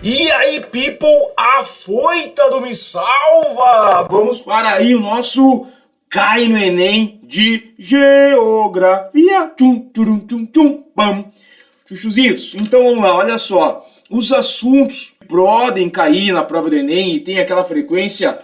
E aí, people, a foita do Me Salva! Vamos para aí o nosso Cai no Enem de Geografia. Tchum, tchurum, tchum, tchum, pam. Chuchuzitos, então vamos lá, olha só. Os assuntos que podem cair na prova do Enem e tem aquela frequência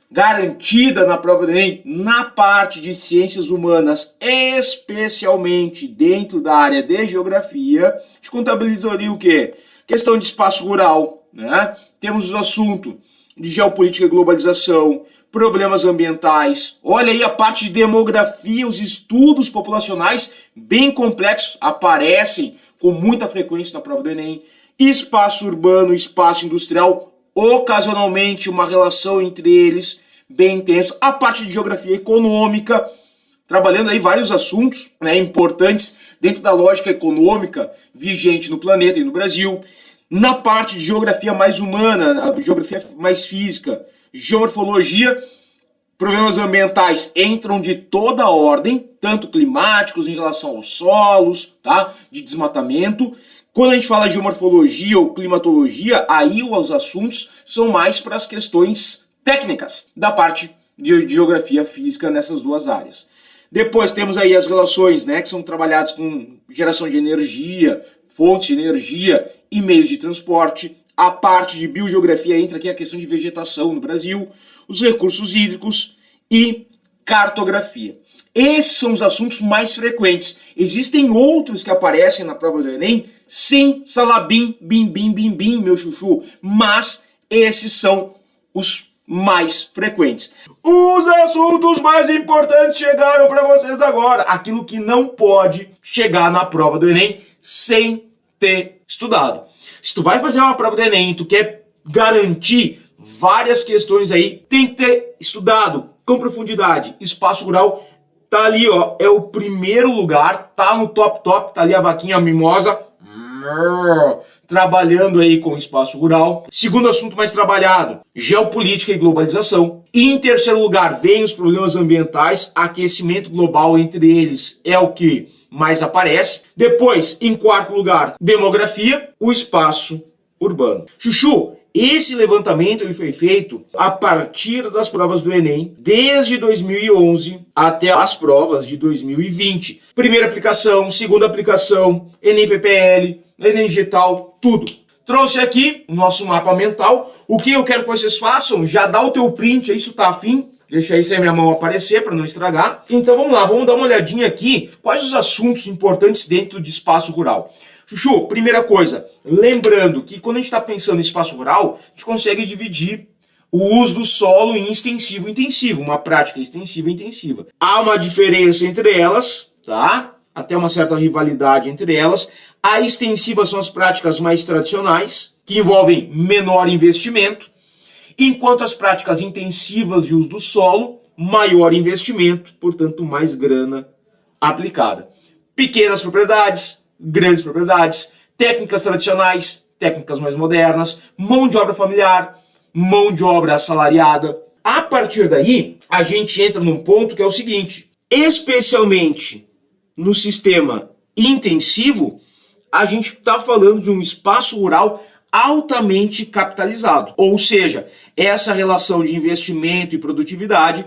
garantida na prova do Enem, na parte de ciências humanas, especialmente dentro da área de geografia, a gente contabilizaria o quê? Questão de espaço rural, né? Temos os assuntos de geopolítica e globalização, problemas ambientais, olha aí a parte de demografia, os estudos populacionais bem complexos aparecem com muita frequência na prova do Enem, espaço urbano, espaço industrial, ocasionalmente uma relação entre eles bem intensa, a parte de geografia econômica, trabalhando aí vários assuntos, né, importantes dentro da lógica econômica vigente no planeta e no Brasil. Na parte de geografia mais humana, a geografia mais física, geomorfologia, problemas ambientais entram de toda a ordem, tanto climáticos em relação aos solos, tá, de desmatamento. Quando a gente fala de geomorfologia ou climatologia, aí os assuntos são mais para as questões técnicas da parte de geografia física nessas duas áreas. Depois temos aí as relações, né, que são trabalhadas com geração de energia, fontes de energia e meios de transporte. A parte de biogeografia entra aqui a questão de vegetação no Brasil, os recursos hídricos e cartografia. Esses são os assuntos mais frequentes. Existem outros que aparecem na prova do Enem? Sim, salabim, bim, bim, bim, bim, meu chuchu. Mas esses são os mais frequentes. Os assuntos mais importantes chegaram para vocês agora. Aquilo que não pode chegar na prova do Enem sem ter estudado. Se tu vai fazer uma prova do Enem e tu quer garantir várias questões aí, tem que ter estudado com profundidade. Espaço rural tá ali, ó, é o primeiro lugar, tá no top, tá ali a vaquinha mimosa, trabalhando aí com o espaço rural. Segundo assunto mais trabalhado, geopolítica e globalização. E em terceiro lugar, vem os problemas ambientais, aquecimento global entre eles é o que mais aparece. Depois, em quarto lugar, demografia, o espaço urbano. Chuchu, esse levantamento ele foi feito a partir das provas do Enem, desde 2011 até as provas de 2020. Primeira aplicação, segunda aplicação, Enem PPL, Enem Digital, tudo. Trouxe aqui o nosso mapa mental. O que eu quero que vocês façam, já dá o teu print aí se tu tá afim. Deixa aí sem a minha mão aparecer para não estragar. Então vamos lá, vamos dar uma olhadinha aqui. Quais os assuntos importantes dentro de espaço rural? Chuchu, primeira coisa, lembrando que quando a gente está pensando em espaço rural, a gente consegue dividir o uso do solo em extensivo e intensivo, uma prática extensiva e intensiva. Há uma diferença entre elas, tá? Até uma certa rivalidade entre elas. A extensiva são as práticas mais tradicionais, que envolvem menor investimento, enquanto as práticas intensivas de uso do solo, maior investimento, portanto mais grana aplicada. Pequenas propriedades, grandes propriedades, técnicas tradicionais, técnicas mais modernas, mão de obra familiar, mão de obra assalariada. A partir daí, a gente entra num ponto que é o seguinte, especialmente no sistema intensivo, a gente está falando de um espaço rural altamente capitalizado. Ou seja, essa relação de investimento e produtividade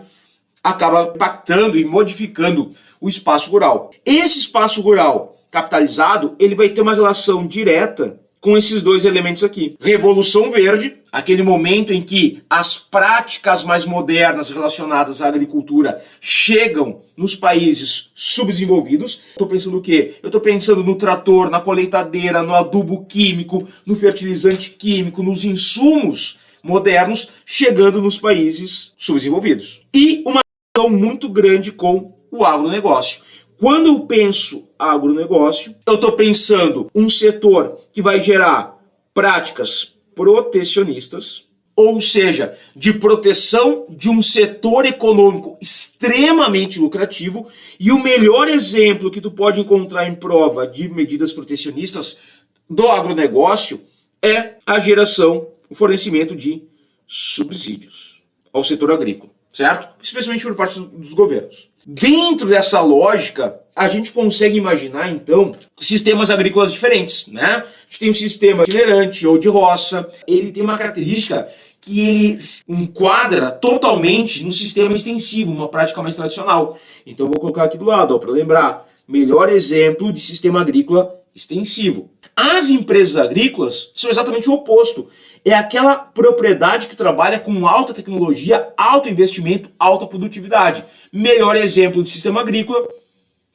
acaba impactando e modificando o espaço rural. Esse espaço rural capitalizado, ele vai ter uma relação direta com esses dois elementos aqui. Revolução Verde, aquele momento em que as práticas mais modernas relacionadas à agricultura chegam nos países subdesenvolvidos. Estou pensando o quê? Eu estou pensando no trator, na colheitadeira, no adubo químico, no fertilizante químico, nos insumos modernos chegando nos países subdesenvolvidos. E uma relação muito grande com o agronegócio. Quando eu penso agronegócio, eu estou pensando um setor que vai gerar práticas protecionistas, ou seja, de proteção de um setor econômico extremamente lucrativo, e o melhor exemplo que tu pode encontrar em prova de medidas protecionistas do agronegócio é a geração, o fornecimento de subsídios ao setor agrícola. certo? Especialmente por parte dos governos. Dentro dessa lógica, a gente consegue imaginar, então, sistemas agrícolas diferentes, né? A gente tem um sistema itinerante ou de roça, ele tem uma característica que ele enquadra totalmente no sistema extensivo, uma prática mais tradicional. Então eu vou colocar aqui do lado, para lembrar, melhor exemplo de sistema agrícola extensivo. As empresas agrícolas são exatamente o oposto. É aquela propriedade que trabalha com alta tecnologia, alto investimento, alta produtividade. Melhor exemplo de sistema agrícola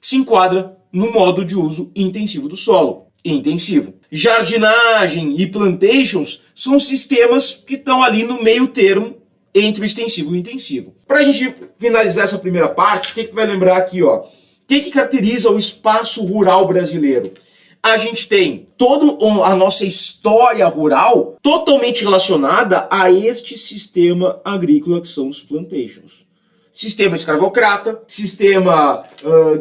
se enquadra no modo de uso intensivo do solo. Intensivo. Jardinagem e plantations são sistemas que estão ali no meio termo entre o extensivo e o intensivo. Para a gente finalizar essa primeira parte, o que tu vai lembrar aqui, ó? O que caracteriza o espaço rural brasileiro? A gente tem toda a nossa história rural totalmente relacionada a este sistema agrícola que são os plantations. Sistema escravocrata, sistema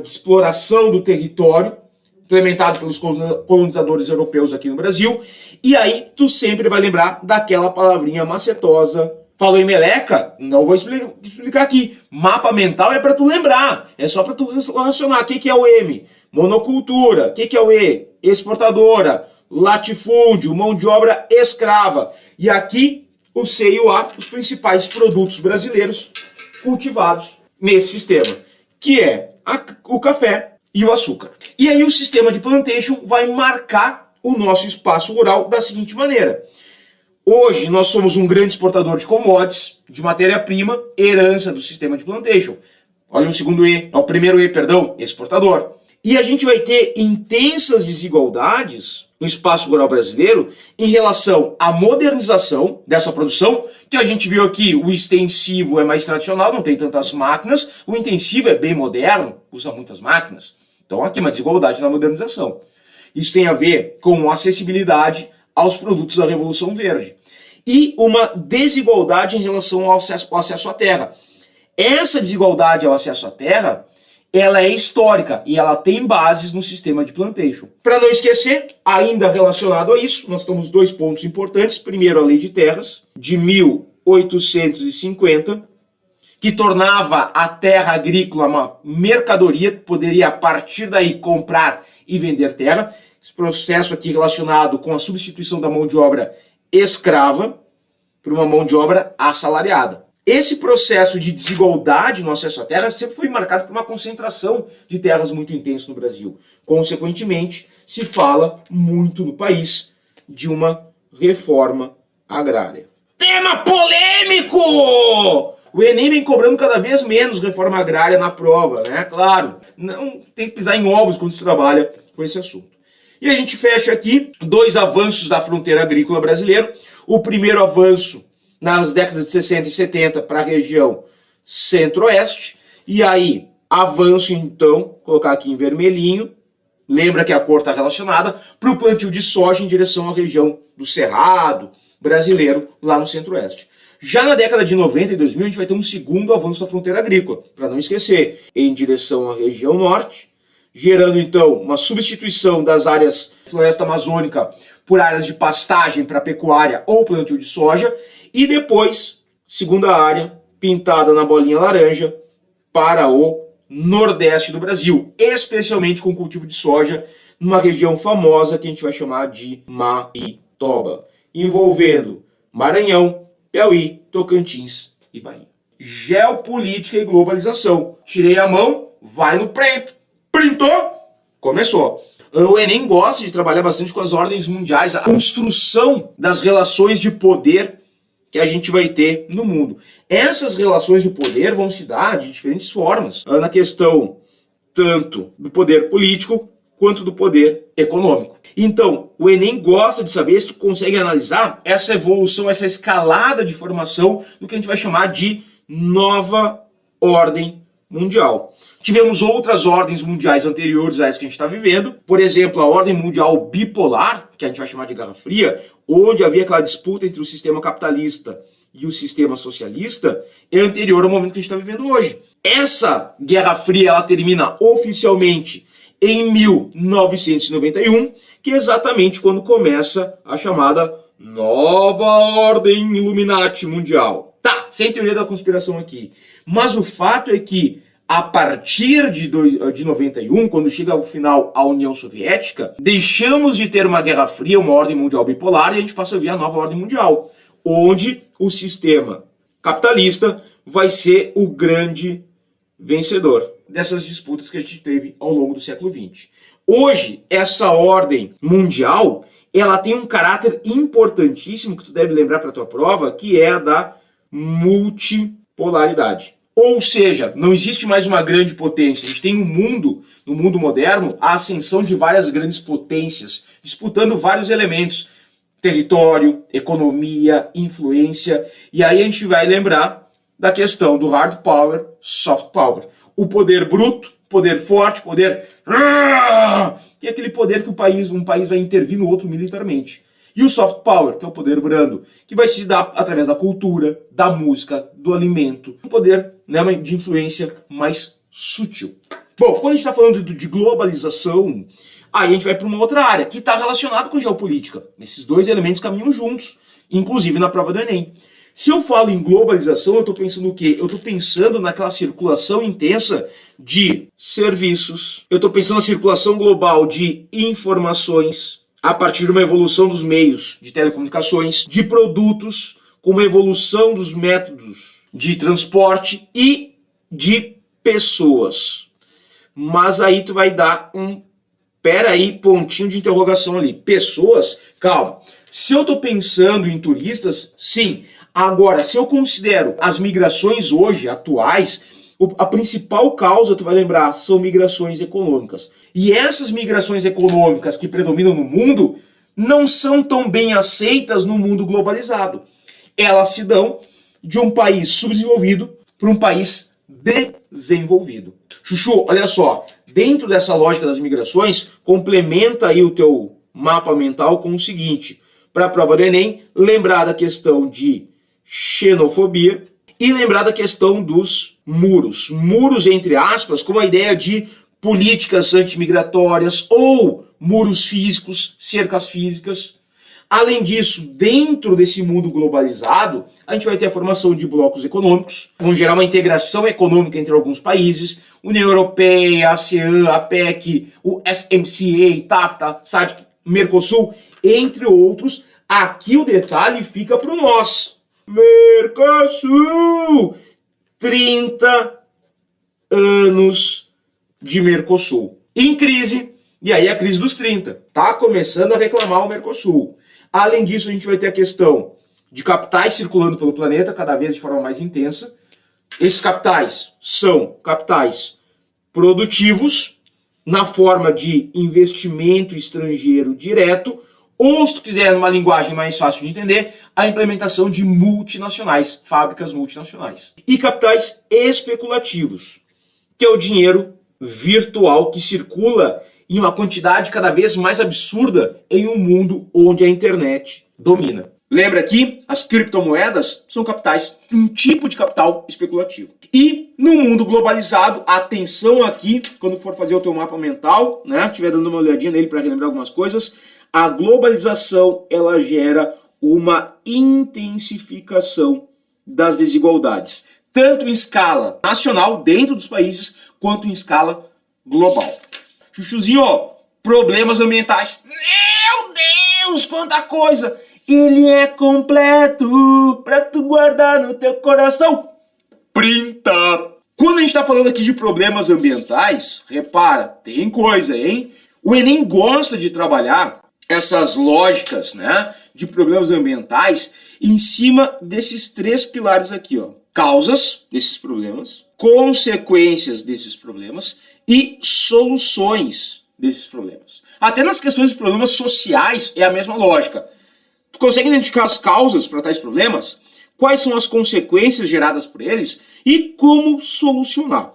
de exploração do território, implementado pelos colonizadores europeus aqui no Brasil. E aí tu sempre vai lembrar daquela palavrinha macetosa. Falou em meleca? Não vou explicar aqui. Mapa mental é para tu lembrar. É só para tu relacionar. O que é o M? Monocultura. O que é o E? Exportadora. Latifúndio. Mão de obra escrava. E aqui o C e o A, os principais produtos brasileiros cultivados nesse sistema, que é o café e o açúcar. E aí o sistema de plantation vai marcar o nosso espaço rural da seguinte maneira. Hoje nós somos um grande exportador de commodities, de matéria-prima, herança do sistema de plantation. Olha o segundo E, o primeiro E, perdão, exportador. E a gente vai ter intensas desigualdades no espaço rural brasileiro em relação à modernização dessa produção, que a gente viu aqui, o extensivo é mais tradicional, não tem tantas máquinas, o intensivo é bem moderno, usa muitas máquinas. Então aqui uma desigualdade na modernização. Isso tem a ver com acessibilidade aos produtos da Revolução Verde. E uma desigualdade em relação ao acesso à terra. Essa desigualdade ao acesso à terra, ela é histórica e ela tem bases no sistema de plantation. Para não esquecer, ainda relacionado a isso, nós temos dois pontos importantes. Primeiro, a Lei de Terras, de 1850, que tornava a terra agrícola uma mercadoria, poderia a partir daí comprar e vender terra. Esse processo aqui relacionado com a substituição da mão de obra escrava por uma mão de obra assalariada. Esse processo de desigualdade no acesso à terra sempre foi marcado por uma concentração de terras muito intensa no Brasil. Consequentemente, se fala muito no país de uma reforma agrária. Tema polêmico! O Enem vem cobrando cada vez menos reforma agrária na prova, né? Claro, não tem que pisar em ovos quando se trabalha com esse assunto. E a gente fecha aqui dois avanços da fronteira agrícola brasileira. O primeiro avanço nas décadas de 60 e 70 para a região centro-oeste. E aí, avanço então, colocar aqui em vermelhinho, lembra que a cor está relacionada, para o plantio de soja em direção à região do Cerrado brasileiro, lá no centro-oeste. Já na década de 90 e 2000, a gente vai ter um segundo avanço da fronteira agrícola, para não esquecer, em direção à região norte, gerando então uma substituição das áreas floresta amazônica por áreas de pastagem para pecuária ou plantio de soja, e depois, segunda área, pintada na bolinha laranja, para o nordeste do Brasil, especialmente com cultivo de soja, numa região famosa que a gente vai chamar de Maitoba, envolvendo Maranhão, Piauí, Tocantins e Bahia. Geopolítica e globalização. Tirei a mão, vai no preto. Printou, começou. O Enem gosta de trabalhar bastante com as ordens mundiais, a construção das relações de poder que a gente vai ter no mundo. Essas relações de poder vão se dar de diferentes formas, na questão tanto do poder político quanto do poder econômico. Então, o Enem gosta de saber se tu consegue analisar essa evolução, essa escalada de formação do que a gente vai chamar de nova ordem mundial. Tivemos outras ordens mundiais anteriores a essa que a gente está vivendo, por exemplo, a ordem mundial bipolar, que a gente vai chamar de Guerra Fria, onde havia aquela disputa entre o sistema capitalista e o sistema socialista, é anterior ao momento que a gente está vivendo hoje. Essa Guerra Fria ela termina oficialmente em 1991, que é exatamente quando começa a chamada Nova Ordem Illuminati Mundial. Tá, sem teoria da conspiração aqui. Mas o fato é que, a partir de 91, quando chega ao final a União Soviética, deixamos de ter uma Guerra Fria, uma ordem mundial bipolar, e a gente passa a ver a nova ordem mundial, onde o sistema capitalista vai ser o grande vencedor dessas disputas que a gente teve ao longo do século XX. Hoje, essa ordem mundial, ela tem um caráter importantíssimo que tu deve lembrar para a tua prova, que é a da multipolaridade. Ou seja, não existe mais uma grande potência. A gente tem um mundo, no mundo moderno, a ascensão de várias grandes potências, disputando vários elementos. Território, economia, influência. E aí a gente vai lembrar da questão do hard power, soft power. O poder bruto, poder forte, poder... que é aquele poder que um país vai intervir no outro militarmente. E o soft power, que é o poder brando, que vai se dar através da cultura, da música, do alimento. Um poder, né, de influência mais sutil. Bom, quando a gente está falando de globalização, aí a gente vai para uma outra área, que está relacionada com geopolítica. Esses dois elementos caminham juntos, inclusive na prova do Enem. Se eu falo em globalização, eu estou pensando o quê? Eu estou pensando naquela circulação intensa de serviços, eu estou pensando na circulação global de informações, a partir de uma evolução dos meios de telecomunicações, de produtos, com uma evolução dos métodos de transporte e de pessoas. Mas aí tu vai dar pontinho de interrogação ali. Pessoas? Calma. Se eu estou pensando em turistas, sim. Agora, se eu considero as migrações hoje, atuais, a principal causa, tu vai lembrar, são migrações econômicas. E essas migrações econômicas que predominam no mundo não são tão bem aceitas no mundo globalizado. Elas se dão de um país subdesenvolvido para um país desenvolvido. Chuchu, olha só, dentro dessa lógica das migrações, complementa aí o teu mapa mental com o seguinte, para a prova do Enem, lembrar da questão de xenofobia e lembrar da questão dos muros. Muros, entre aspas, com a ideia de políticas antimigratórias ou muros físicos, cercas físicas. Além disso, dentro desse mundo globalizado, a gente vai ter a formação de blocos econômicos, vão gerar uma integração econômica entre alguns países, União Europeia, ASEAN, APEC, o SMCA, TAFTA, SADC, Mercosul, entre outros. Aqui o detalhe fica para o nós. Mercosul! 30 anos de Mercosul. Em crise, e aí a crise dos 30. Tá começando a reclamar o Mercosul. Além disso, a gente vai ter a questão de capitais circulando pelo planeta, cada vez de forma mais intensa. Esses capitais são capitais produtivos, na forma de investimento estrangeiro direto, ou, se tu quiser, numa linguagem mais fácil de entender, a implementação de multinacionais, fábricas multinacionais. E capitais especulativos, que é o dinheiro virtual que circula em uma quantidade cada vez mais absurda em um mundo onde a internet domina. Lembra que as criptomoedas são capitais, um tipo de capital especulativo. E no mundo globalizado, atenção aqui, quando for fazer o teu mapa mental, né, estiver dando uma olhadinha nele para relembrar algumas coisas, a globalização, ela gera uma intensificação das desigualdades, tanto em escala nacional, dentro dos países, quanto em escala global. Chuchuzinho, problemas ambientais. Meu Deus, quanta coisa! Ele é completo pra tu guardar no teu coração. Printa! Quando a gente tá falando aqui de problemas ambientais, repara, tem coisa, hein? O Enem gosta de trabalhar essas lógicas, né, de problemas ambientais em cima desses três pilares aqui, ó. Causas desses problemas, consequências desses problemas e soluções desses problemas. Até nas questões de problemas sociais é a mesma lógica. Tu consegue identificar as causas para tais problemas? Quais são as consequências geradas por eles? E como solucionar?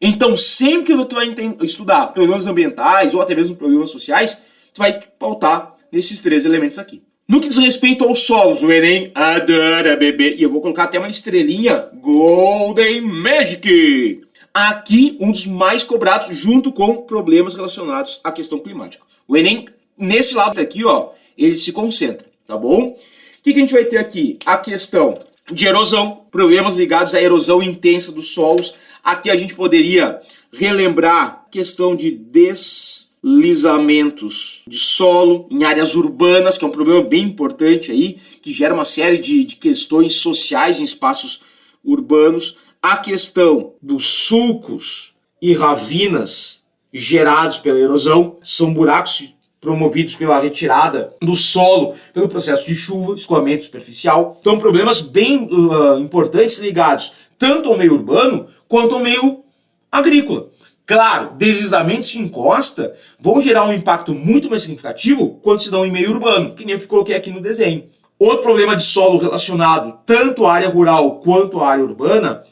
Então, sempre que tu vai estudar problemas ambientais ou até mesmo problemas sociais, tu vai pautar nesses três elementos aqui. No que diz respeito aos solos, o Enem adora bebê. E eu vou colocar até uma estrelinha Golden Magic. Aqui, um dos mais cobrados, junto com problemas relacionados à questão climática. O Enem, nesse lado aqui, ó, ele se concentra, tá bom? O que a gente vai ter aqui? A questão de erosão, problemas ligados à erosão intensa dos solos. Aqui a gente poderia relembrar a questão de deslizamentos de solo em áreas urbanas, que é um problema bem importante aí, que gera uma série de questões sociais em espaços urbanos. A questão dos sulcos e ravinas gerados pela erosão, são buracos promovidos pela retirada do solo pelo processo de chuva, escoamento superficial. Então, problemas bem importantes ligados tanto ao meio urbano quanto ao meio agrícola. Claro, deslizamentos de encosta vão gerar um impacto muito mais significativo quando se dão em meio urbano, que nem eu coloquei aqui no desenho. Outro problema de solo relacionado tanto à área rural quanto à área urbana,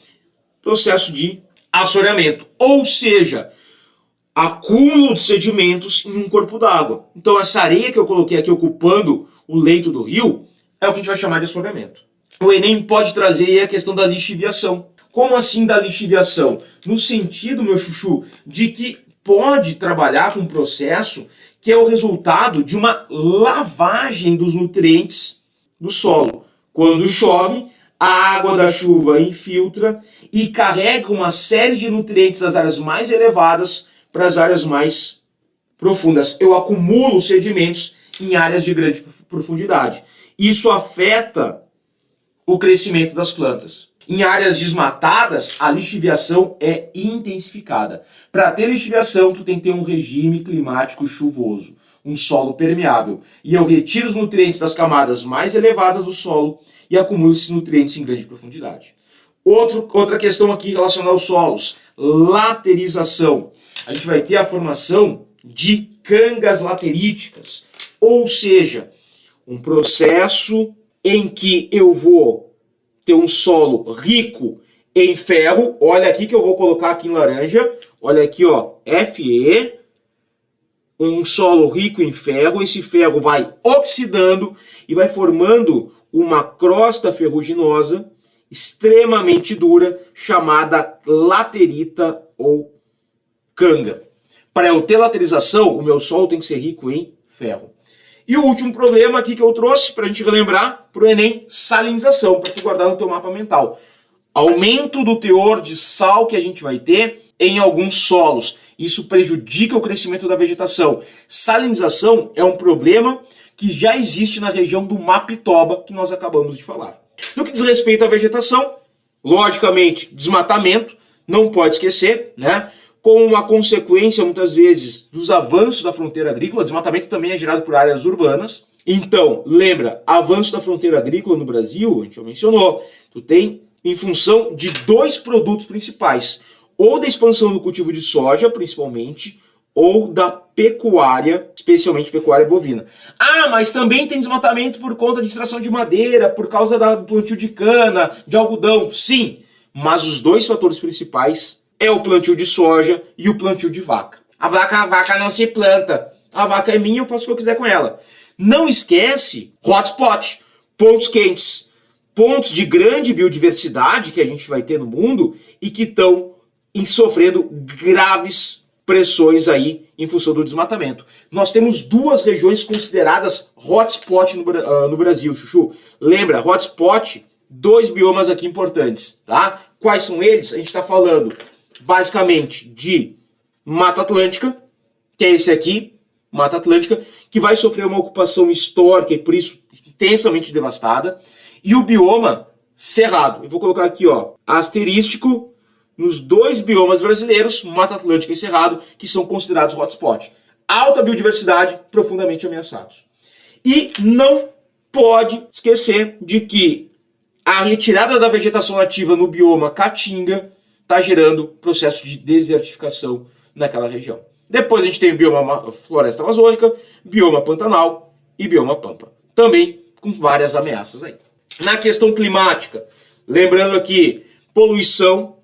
processo de assoreamento, ou seja, acúmulo de sedimentos em um corpo d'água. Então essa areia que eu coloquei aqui ocupando o leito do rio é o que a gente vai chamar de assoreamento. O Enem pode trazer aí a questão da lixiviação. Como assim da lixiviação? No sentido, meu chuchu, de que pode trabalhar com um processo que é o resultado de uma lavagem dos nutrientes do solo. Quando chove, a água da chuva infiltra e carrega uma série de nutrientes das áreas mais elevadas para as áreas mais profundas. Eu acumulo sedimentos em áreas de grande profundidade. Isso afeta o crescimento das plantas. Em áreas desmatadas, a lixiviação é intensificada. Para ter lixiviação, tu tem que ter um regime climático chuvoso, um solo permeável. E eu retiro os nutrientes das camadas mais elevadas do solo e acumulo esses nutrientes em grande profundidade. Outra questão aqui relacionada aos solos, laterização. A gente vai ter a formação de cangas lateríticas, ou seja, um processo em que eu vou ter um solo rico em ferro. Olha aqui que eu vou colocar aqui em laranja. Olha aqui, ó, Fe, um solo rico em ferro. Esse ferro vai oxidando e vai formando uma crosta ferruginosa extremamente dura, chamada laterita ou canga. Para eu ter laterização, o meu solo tem que ser rico em ferro. E o último problema aqui que eu trouxe, para a gente relembrar, para o Enem, salinização, para tu guardar no teu mapa mental. Aumento do teor de sal que a gente vai ter em alguns solos. Isso prejudica o crescimento da vegetação. Salinização é um problema que já existe na região do Mapitoba, que nós acabamos de falar. No que diz respeito à vegetação, logicamente, desmatamento, não pode esquecer, né? Com uma consequência, muitas vezes, dos avanços da fronteira agrícola. Desmatamento também é gerado por áreas urbanas. Então, lembra, avanço da fronteira agrícola no Brasil, a gente já mencionou, tu tem em função de dois produtos principais, ou da expansão do cultivo de soja, principalmente, ou da pecuária, especialmente pecuária bovina. Ah, mas também tem desmatamento por conta de extração de madeira, por causa do plantio de cana, de algodão. Sim, mas os dois fatores principais é o plantio de soja e o plantio de vaca. A vaca não se planta. A vaca é minha, eu faço o que eu quiser com ela. Não esquece hotspot, pontos quentes, pontos de grande biodiversidade que a gente vai ter no mundo e que estão sofrendo graves pressões aí em função do desmatamento. Nós temos duas regiões consideradas hotspot no Brasil, Chuchu. Lembra, hotspot, dois biomas aqui importantes, tá? Quais são eles? A gente está falando basicamente de Mata Atlântica, que é esse aqui, Mata Atlântica, que vai sofrer uma ocupação histórica e por isso intensamente devastada, e o bioma Cerrado. Eu vou colocar aqui, ó, asterístico, nos dois biomas brasileiros, Mata Atlântica e Cerrado, que são considerados hotspot. Alta biodiversidade, profundamente ameaçados. E não pode esquecer de que a retirada da vegetação nativa no bioma Caatinga está gerando processo de desertificação naquela região. Depois a gente tem o bioma Floresta Amazônica, bioma Pantanal e bioma Pampa. Também com várias ameaças aí. Na questão climática, lembrando aqui, poluição,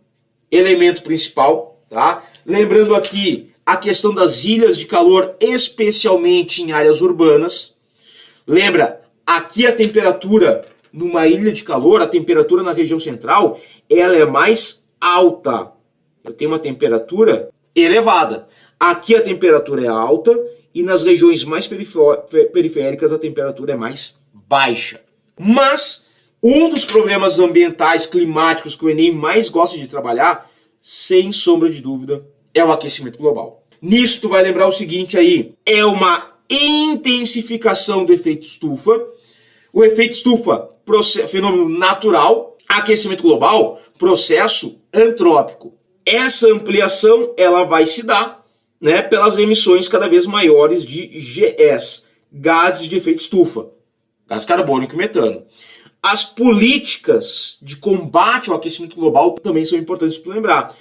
elemento principal, tá? Lembrando aqui a questão das ilhas de calor, especialmente em áreas urbanas. Lembra, aqui a temperatura numa ilha de calor, a temperatura na região central, ela é mais alta. Eu tenho uma temperatura elevada. Aqui a temperatura é alta e nas regiões mais periféricas a temperatura é mais baixa. Mas Um dos problemas ambientais, climáticos que o Enem mais gosta de trabalhar, sem sombra de dúvida, é o aquecimento global. Nisso tu vai lembrar o seguinte aí, é uma intensificação do efeito estufa. O efeito estufa, fenômeno natural, aquecimento global, processo antrópico. Essa ampliação ela vai se dar, né, pelas emissões cada vez maiores de GEs, gases de efeito estufa, gás carbônico e metano. As políticas de combate ao aquecimento global também são importantes para lembrar.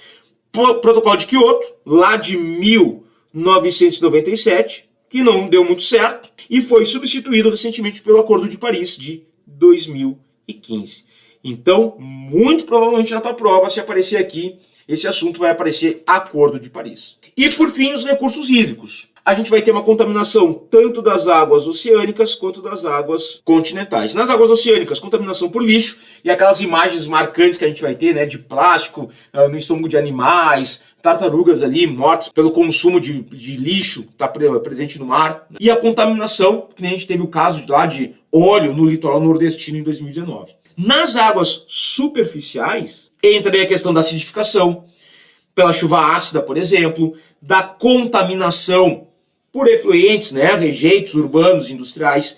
Protocolo de Kyoto, lá de 1997, que não deu muito certo, e foi substituído recentemente pelo Acordo de Paris de 2015. Então, muito provavelmente na tua prova, se aparecer aqui, esse assunto vai aparecer Acordo de Paris. E por fim, os recursos hídricos. A gente vai ter uma contaminação tanto das águas oceânicas quanto das águas continentais. Nas águas oceânicas, contaminação por lixo e aquelas imagens marcantes que a gente vai ter, né, de plástico no estômago de animais, tartarugas ali mortas pelo consumo de lixo que está presente no mar. E a contaminação, que nem a gente teve o caso lá de óleo no litoral nordestino em 2019. Nas águas superficiais, entra aí a questão da acidificação, pela chuva ácida, por exemplo, da contaminação por efluentes, né, rejeitos urbanos, industriais,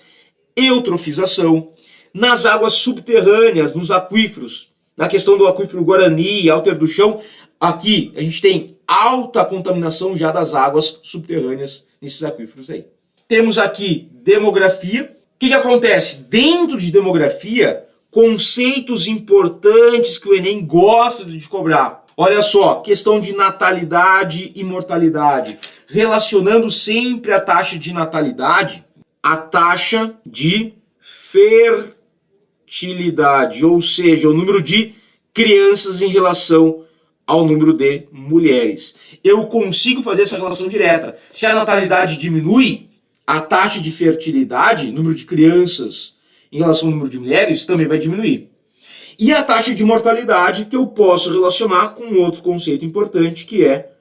eutrofização. Nas águas subterrâneas, nos aquíferos, na questão do aquífero Guarani, Alter do Chão, aqui a gente tem alta contaminação já das águas subterrâneas nesses aquíferos aí. Temos aqui demografia. O que acontece? Dentro de demografia, conceitos importantes que o Enem gosta de cobrar. Olha só, questão de natalidade e mortalidade. Relacionando sempre a taxa de natalidade à taxa de fertilidade, ou seja, o número de crianças em relação ao número de mulheres. Eu consigo fazer essa relação direta. Se a natalidade diminui, a taxa de fertilidade, número de crianças em relação ao número de mulheres, também vai diminuir. E a taxa de mortalidade que eu posso relacionar com outro conceito importante, que é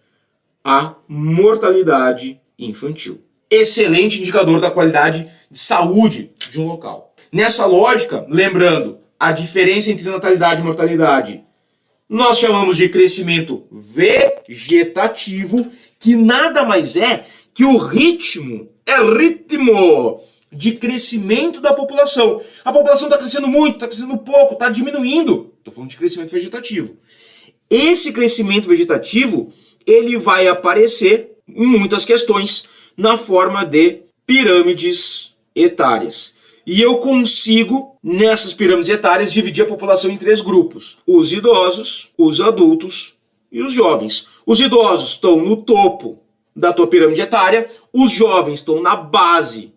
a mortalidade infantil. Excelente indicador da qualidade de saúde de um local. Nessa lógica, lembrando, a diferença entre natalidade e mortalidade, nós chamamos de crescimento vegetativo, que nada mais é que o ritmo de crescimento da população. A população está crescendo muito, está crescendo pouco, está diminuindo. Estou falando de crescimento vegetativo. Esse crescimento vegetativo, ele vai aparecer em muitas questões na forma de pirâmides etárias. E eu consigo, nessas pirâmides etárias, dividir a população em 3 grupos. Os idosos, os adultos e os jovens. Os idosos estão no topo da tua pirâmide etária, os jovens estão na base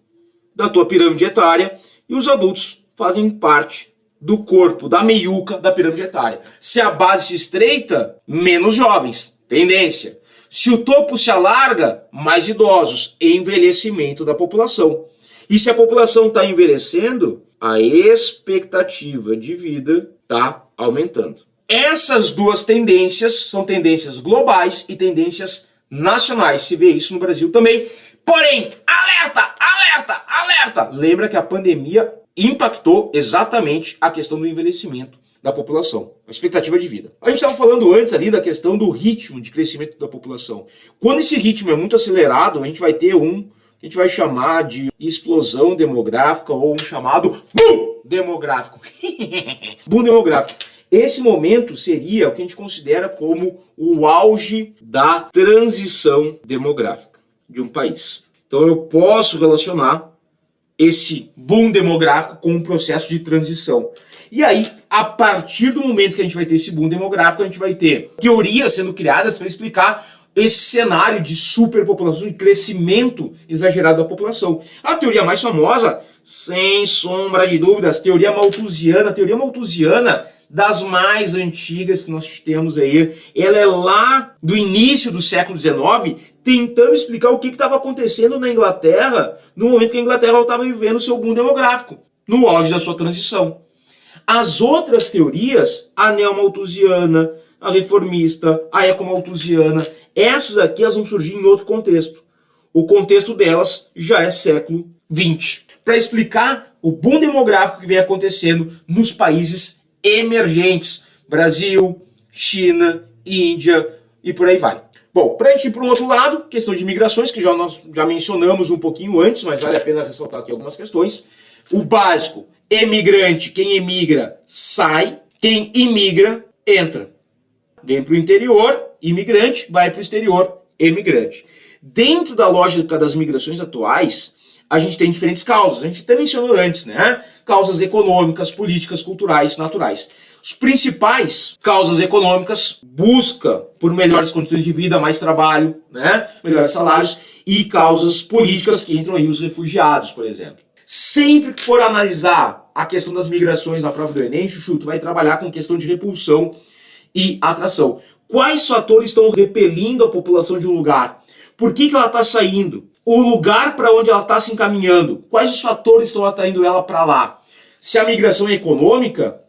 da tua pirâmide etária e os adultos fazem parte do corpo, da meiuca da pirâmide etária. Se a base se estreita, menos jovens, tendência. Se o topo se alarga, mais idosos, envelhecimento da população. E se a população está envelhecendo, a expectativa de vida está aumentando. Essas duas tendências são tendências globais e tendências nacionais. Se vê isso no Brasil também. Porém, alerta, alerta, alerta! Lembra que a pandemia impactou exatamente a questão do envelhecimento da população, a expectativa de vida. A gente estava falando antes ali da questão do ritmo de crescimento da população. Quando esse ritmo é muito acelerado, a gente vai ter que a gente vai chamar de explosão demográfica ou um chamado boom demográfico. Boom demográfico. Esse momento seria o que a gente considera como o auge da transição demográfica de um país. Então eu posso relacionar esse boom demográfico com um processo de transição. E aí, a partir do momento que a gente vai ter esse boom demográfico, a gente vai ter teorias sendo criadas para explicar esse cenário de superpopulação, de crescimento exagerado da população. A teoria mais famosa, sem sombra de dúvidas, teoria malthusiana. A teoria malthusiana, das mais antigas que nós temos aí, ela é lá do início do século XIX, tentando explicar o que estava acontecendo na Inglaterra no momento que a Inglaterra estava vivendo o seu boom demográfico, no auge da sua transição. As outras teorias, a neomalthusiana, a reformista, a ecomalthusiana, essas aqui elas vão surgir em outro contexto. O contexto delas já é século XX. Para explicar o boom demográfico que vem acontecendo nos países emergentes, Brasil, China, Índia e por aí vai. Bom, para a gente ir para um outro lado, questão de migrações, que nós já mencionamos um pouquinho antes, mas vale a pena ressaltar aqui algumas questões. O básico, emigrante, quem emigra sai, quem imigra entra. Vem para o interior, imigrante, vai para o exterior, emigrante. Dentro da lógica das migrações atuais, a gente tem diferentes causas. A gente até mencionou antes, né? Causas econômicas, políticas, culturais, naturais. Os principais causas econômicas, busca por melhores condições de vida, mais trabalho, né? Melhores salários, e causas políticas que entram aí os refugiados, por exemplo. Sempre que for analisar a questão das migrações na prova do Enem, Chuchu, tu vai trabalhar com questão de repulsão e atração. Quais fatores estão repelindo a população de um lugar? Por que ela está saindo? O lugar para onde ela está se encaminhando? Quais os fatores estão atraindo ela para lá? Se a migração é econômica,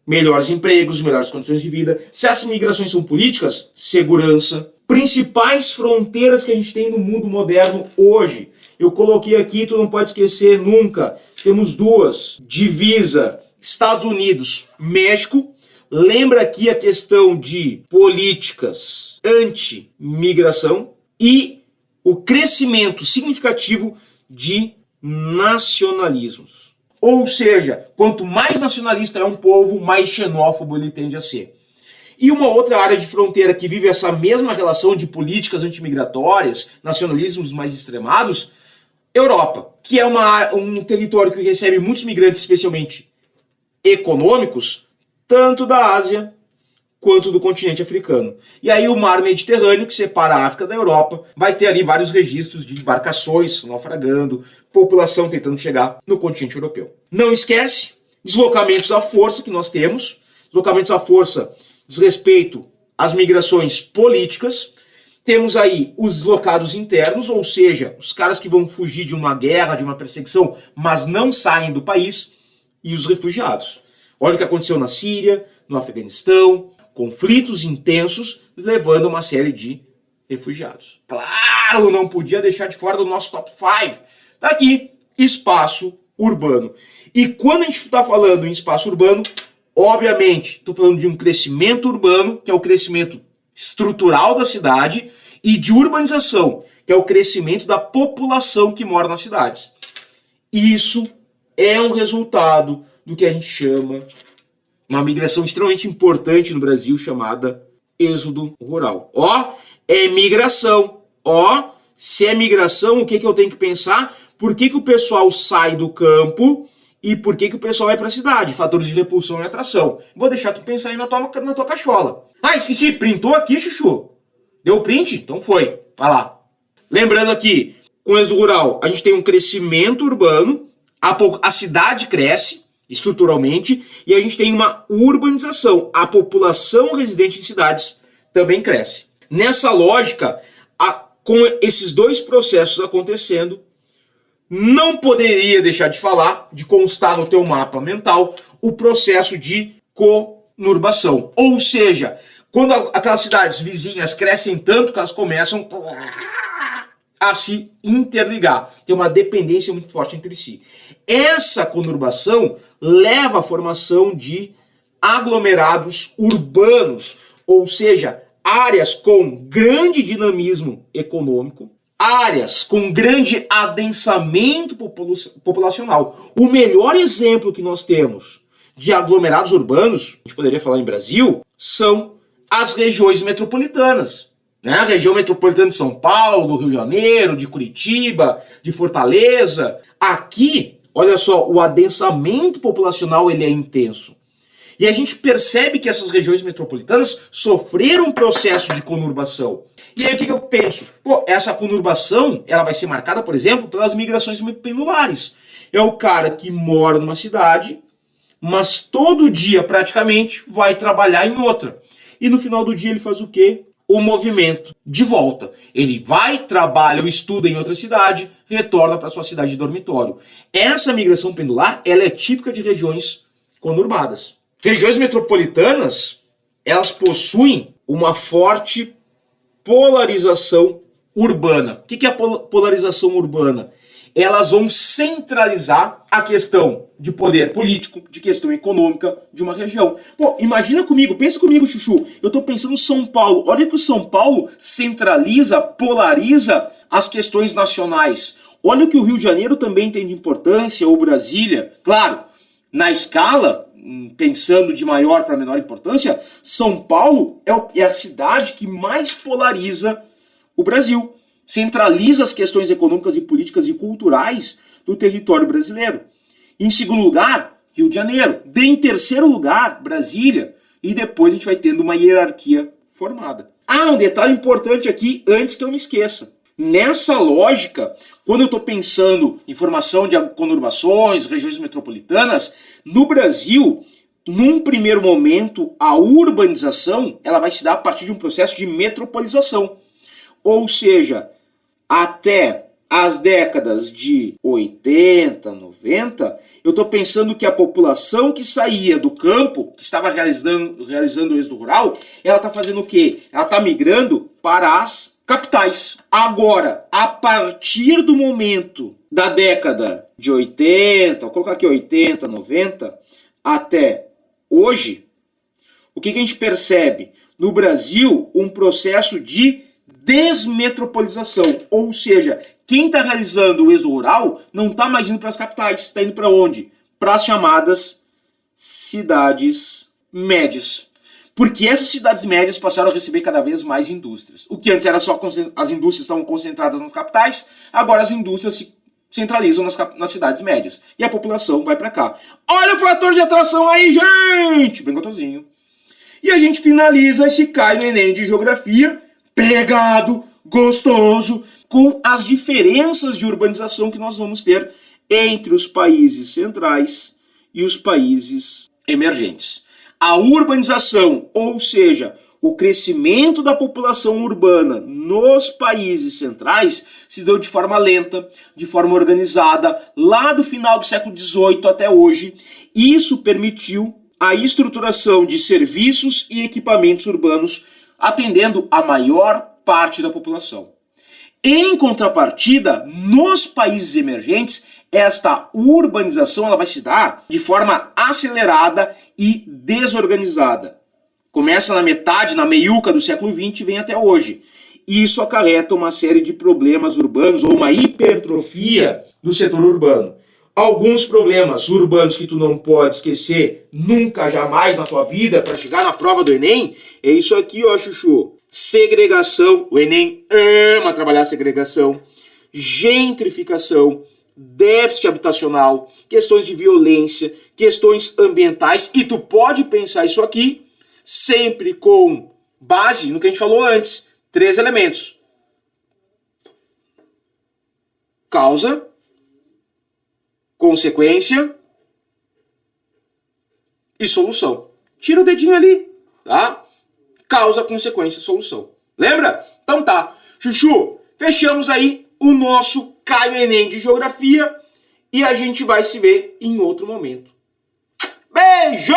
melhores empregos, melhores condições de vida. Se as migrações são políticas, segurança. Principais fronteiras que a gente tem no mundo moderno hoje. Eu coloquei aqui, tu não pode esquecer nunca. Temos duas. Divisa, Estados Unidos, México. Lembra aqui a questão de políticas anti-migração e o crescimento significativo de nacionalismos. Ou seja, quanto mais nacionalista é um povo, mais xenófobo ele tende a ser. E uma outra área de fronteira que vive essa mesma relação de políticas antimigratórias, nacionalismos mais extremados, Europa, que é um território que recebe muitos migrantes, especialmente econômicos, tanto da Ásia quanto do continente africano. E aí o mar Mediterrâneo, que separa a África da Europa, vai ter ali vários registros de embarcações naufragando, população tentando chegar no continente europeu. Não esquece, deslocamentos à força que nós temos, deslocamentos à força diz respeito às migrações políticas. Temos aí os deslocados internos, ou seja, os caras que vão fugir de uma guerra, de uma perseguição, mas não saem do país, e os refugiados. Olha o que aconteceu na Síria, no Afeganistão, conflitos intensos levando a uma série de refugiados. Claro, não podia deixar de fora do nosso top 5. Tá aqui, espaço urbano. E quando a gente está falando em espaço urbano, obviamente, estou falando de um crescimento urbano, que é o crescimento estrutural da cidade, e de urbanização, que é o crescimento da população que mora nas cidades. Isso é um resultado do que a gente chama uma migração extremamente importante no Brasil, chamada êxodo rural. Ó, é migração. Ó, se é migração, o que eu tenho que pensar? Por que o pessoal sai do campo e por que o pessoal vai para a cidade? Fatores de repulsão e atração. Vou deixar tu pensar aí na tua cachola. Ah, esqueci, printou aqui, Chuchu? Deu print? Então foi. Vai lá. Lembrando aqui, com o êxodo rural, a gente tem um crescimento urbano, a cidade cresce estruturalmente, e a gente tem uma urbanização. A população residente em cidades também cresce. Nessa lógica, com esses dois processos acontecendo, não poderia deixar de falar, de constar no teu mapa mental, o processo de conurbação. Ou seja, quando aquelas cidades vizinhas crescem tanto que elas começam a se interligar, tem uma dependência muito forte entre si. Essa conurbação leva à formação de aglomerados urbanos, ou seja, áreas com grande dinamismo econômico, áreas com grande adensamento populacional. O melhor exemplo que nós temos de aglomerados urbanos, a gente poderia falar em Brasil, são as regiões metropolitanas. A região metropolitana de São Paulo, do Rio de Janeiro, de Curitiba, de Fortaleza. Aqui, olha só, o adensamento populacional ele é intenso. E a gente percebe que essas regiões metropolitanas sofreram um processo de conurbação. E aí o que eu penso? Pô, essa conurbação ela vai ser marcada, por exemplo, pelas migrações pendulares. É o cara que mora numa cidade, mas todo dia praticamente vai trabalhar em outra. E no final do dia ele faz o quê? O movimento de volta. Ele vai, trabalha ou estuda em outra cidade, retorna para sua cidade de dormitório. Essa migração pendular, ela é típica de regiões conurbadas. Regiões metropolitanas, elas possuem uma forte polarização urbana. O que é a polarização urbana? elas vão centralizar a questão de poder político, de questão econômica de uma região. Pô, imagina comigo, pensa comigo, Chuchu, eu tô pensando em São Paulo, olha que o São Paulo centraliza, polariza as questões nacionais. Olha o que o Rio de Janeiro também tem de importância, ou Brasília, claro, na escala, pensando de maior para menor importância, São Paulo é a cidade que mais polariza o Brasil. Centraliza as questões econômicas e políticas e culturais do território brasileiro. Em segundo lugar, Rio de Janeiro. Em terceiro lugar, Brasília. E depois a gente vai tendo uma hierarquia formada. Ah, um detalhe importante aqui, antes que eu me esqueça. Nessa lógica, quando eu estou pensando em formação de conurbações, regiões metropolitanas, no Brasil, num primeiro momento, a urbanização ela vai se dar a partir de um processo de metropolização. Ou seja, até as décadas de 80, 90, eu estou pensando que a população que saía do campo, que estava realizando o êxodo rural, ela está fazendo o quê? Ela está migrando para as capitais. Agora, a partir do momento da década de 80, vou colocar aqui 80, 90, até hoje, o que a gente percebe? No Brasil, um processo de desmetropolização, ou seja, quem está realizando o êxodo rural não está mais indo para as capitais, está indo para onde? Para as chamadas cidades médias. Porque essas cidades médias passaram a receber cada vez mais indústrias. O que antes era só as indústrias estavam concentradas nas capitais, agora as indústrias se centralizam nas cidades médias. E a população vai para cá. Olha o fator de atração aí, gente! Bem gostosinho. E a gente finaliza esse Cai no Enem de Geografia pegado, gostoso, com as diferenças de urbanização que nós vamos ter entre os países centrais e os países emergentes. A urbanização, ou seja, o crescimento da população urbana nos países centrais se deu de forma lenta, de forma organizada, lá do final do século XVIII até hoje. Isso permitiu a estruturação de serviços e equipamentos urbanos atendendo a maior parte da população. Em contrapartida, nos países emergentes, esta urbanização ela vai se dar de forma acelerada e desorganizada. Começa na metade, na meiuca do século XX e vem até hoje. Isso acarreta uma série de problemas urbanos ou uma hipertrofia do setor urbano. Alguns problemas urbanos que tu não pode esquecer nunca, jamais na tua vida para chegar na prova do Enem é isso aqui, ó, Chuchu. Segregação, o Enem ama trabalhar segregação, gentrificação, déficit habitacional, questões de violência, questões ambientais, e tu pode pensar isso aqui sempre com base no que a gente falou antes, 3 elementos. Causa, consequência e solução. Tira o dedinho ali, tá? Causa, consequência, solução. Lembra? Então tá. Chuchu, fechamos aí o nosso Cai no Enem de Geografia e a gente vai se ver em outro momento. Beijo!